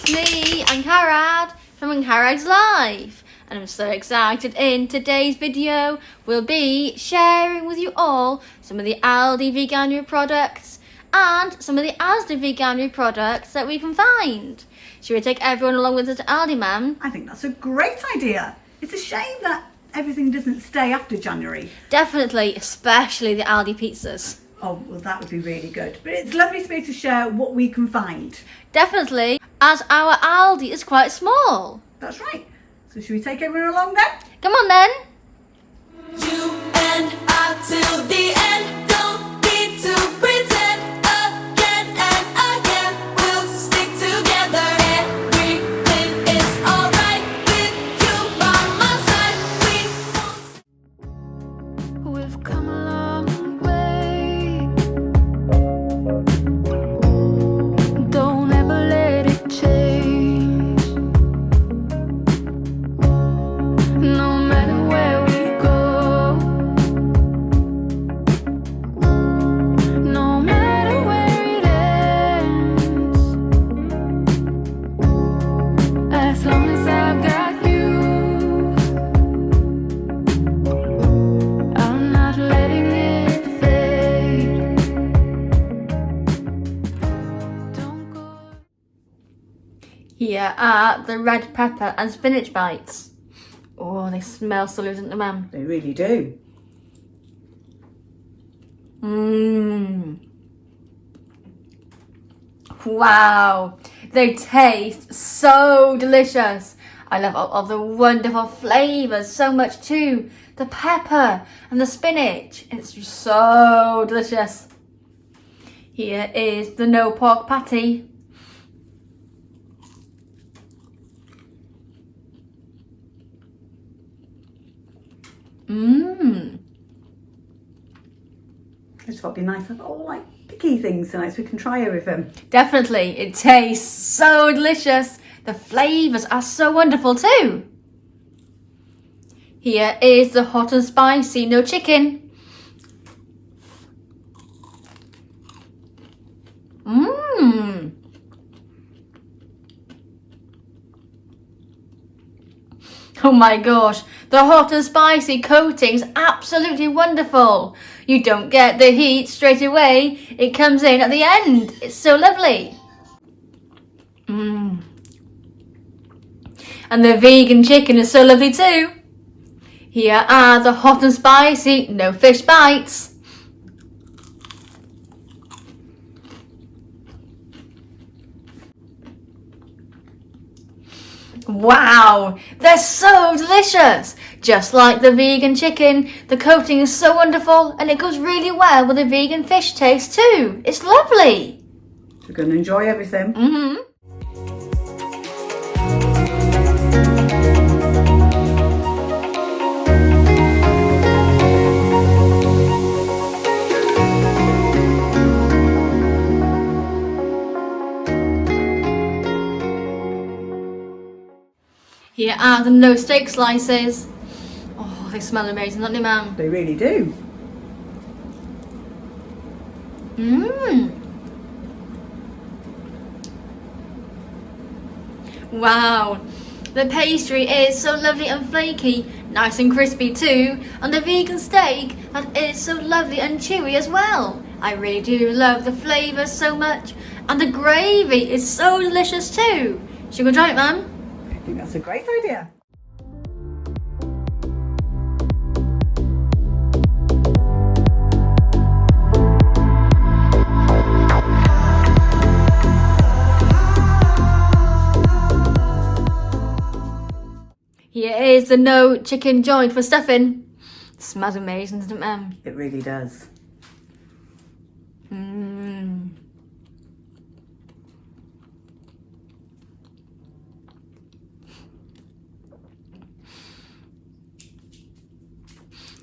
It's me, Angharads from Angharads Live, and I'm so excited. In today's video, we'll be sharing with you all some of the Aldi Veganuary products and some of the Asda Veganuary products that we can find. Should we take everyone along with us to Aldi, ma'am? I think that's a great idea. It's a shame that everything doesn't stay after January. Definitely, especially the Aldi pizzas. Oh, well, that would be really good. But it's lovely to be able to share what we can find. Definitely, as our Aldi is quite small. That's right. So should we take everyone along then? Come on then. You and I till the end, don't need to pretend again and again. We'll stick together. Everything is alright with you by my side. We've come a long way. Don't ever let it change. No matter where we go, no matter where it ends, as long as I've got you, I'm not letting it fade. Don't go. Here are the red pepper and spinach bites. Oh, they smell so good, don't they, ma'am? They really do. Mmm. Wow, they taste so delicious. I love all of the wonderful flavours so much too. The pepper and the spinach. It's just so delicious. Here is the no pork patty. Mmm. I just thought it'd be nice to have all like picky things tonight so we can try everything. Definitely, it tastes so delicious. The flavours are so wonderful too. Here is the hot and spicy no chicken. Mmm. Oh my gosh, the hot and spicy coating's absolutely wonderful. You don't get the heat straight away, it comes in at the end. It's so lovely. Mmm. And the vegan chicken is so lovely too. Here are the hot and spicy no fish bites. Wow, they're so delicious. Just like the vegan chicken, the coating is so wonderful and it goes really well with the vegan fish taste too. It's lovely. We're going to enjoy everything. Mm-hmm. Here are the no steak slices. Oh, they smell amazing, don't they, ma'am? They really do. Mmm. Wow. The pastry is so lovely and flaky, nice and crispy too. And the vegan steak, that is so lovely and chewy as well. I really do love the flavours so much. And the gravy is so delicious too. Should we go try it, ma'am? I think that's a great idea. Here is the no chicken joint for stuffing. Smells amazing, doesn't it, ma'am? It really does. Mmm.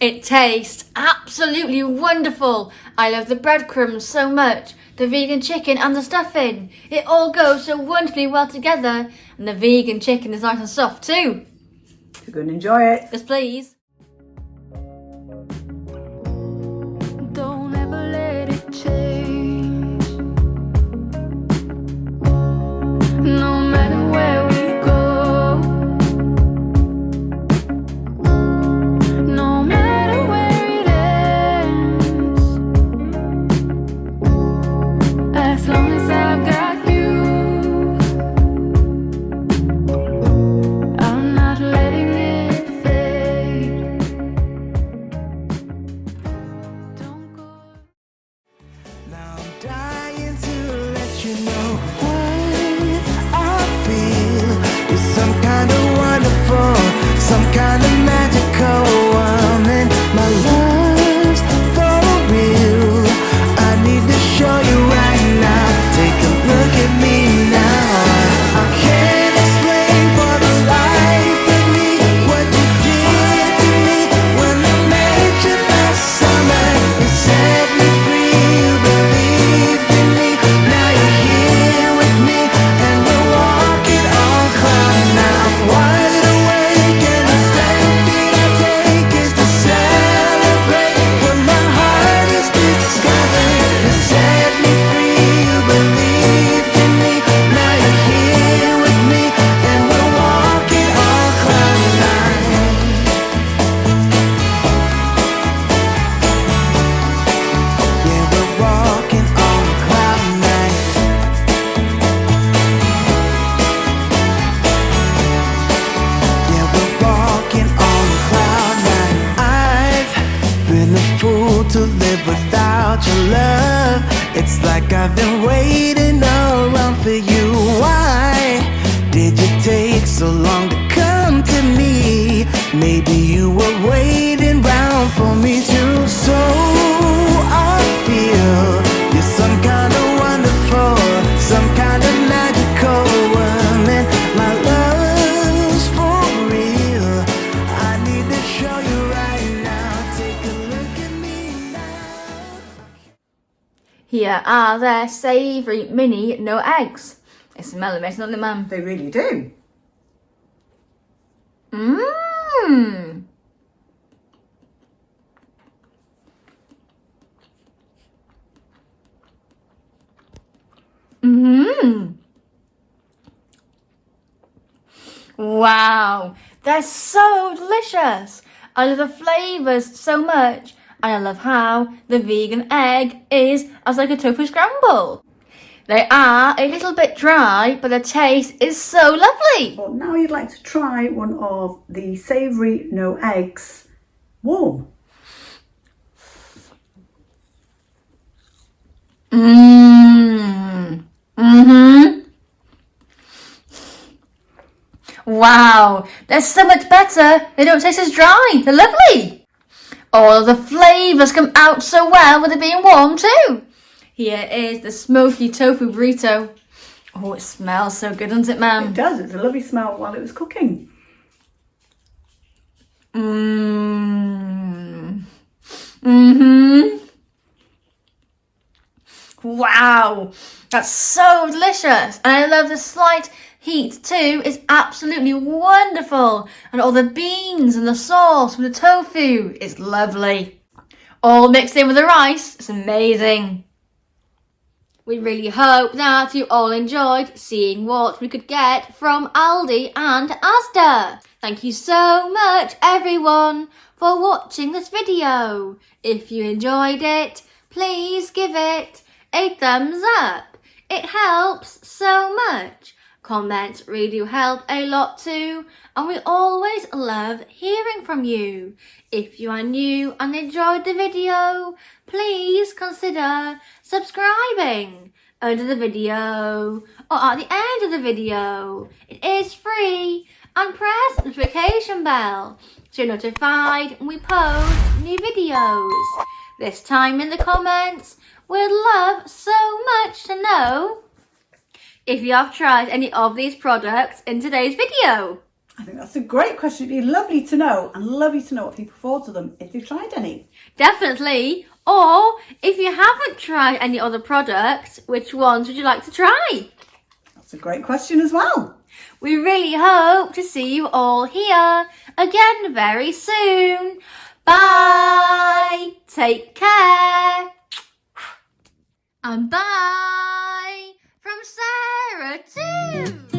It tastes absolutely wonderful. I love the breadcrumbs so much, the vegan chicken and the stuffing. It all goes so wonderfully well together, and the vegan chicken is nice and soft too. We're going to enjoy it. Yes, please. Don't ever let it change. No matter about your love. It's like I've been waiting around for you. Why did you take so long to come to me? Maybe you were waiting round for me too. So I feel you're some kind of wonderful, some kind of magical woman. My love's for real. I need to show you right now. Take a look at me now. Here are their savoury mini no eggs. They smell amazing, don't they, Mum? They really do. Mmm. Mmm. Wow, they're so delicious. I love the flavours so much, and I love how the vegan egg is as like a tofu scramble. They are a little bit dry, but the taste is so lovely. Well, now you'd like to try one of the savoury no eggs warm. Mmm. Mm-hmm. Wow, they're so much better. They don't taste as dry. They're lovely. All of the flavours come out so well with it being warm too. Here is the smoky tofu burrito. Oh, it smells so good, doesn't it, It Mum? does. It's a lovely smell while it was cooking. Mmm. Mm-hmm. Wow, that's so delicious. And I love the slight heat too. It's absolutely wonderful. And all the beans and the sauce from the tofu is lovely. All mixed in with the rice. It's amazing. We really hope that you all enjoyed seeing what we could get from Aldi and Asda. Thank you so much, everyone, for watching this video. If you enjoyed it, please give it a thumbs up. It helps so much. Comments really do help a lot too, and we always love hearing from you. If you are new and enjoyed the video, please consider subscribing under the video or at the end of the video. It is free, and press the notification bell so you're notified when we post new videos. This time in the comments, we'd love so much to know if you have tried any of these products in today's video. I think that's a great question. It'd be lovely to know, and lovely to know what people thought of them if you've tried any. Definitely. Or if you haven't tried any other products, which ones would you like to try? That's a great question as well. We really hope to see you all here again very soon. Bye. Take care. And bye from Sarah too.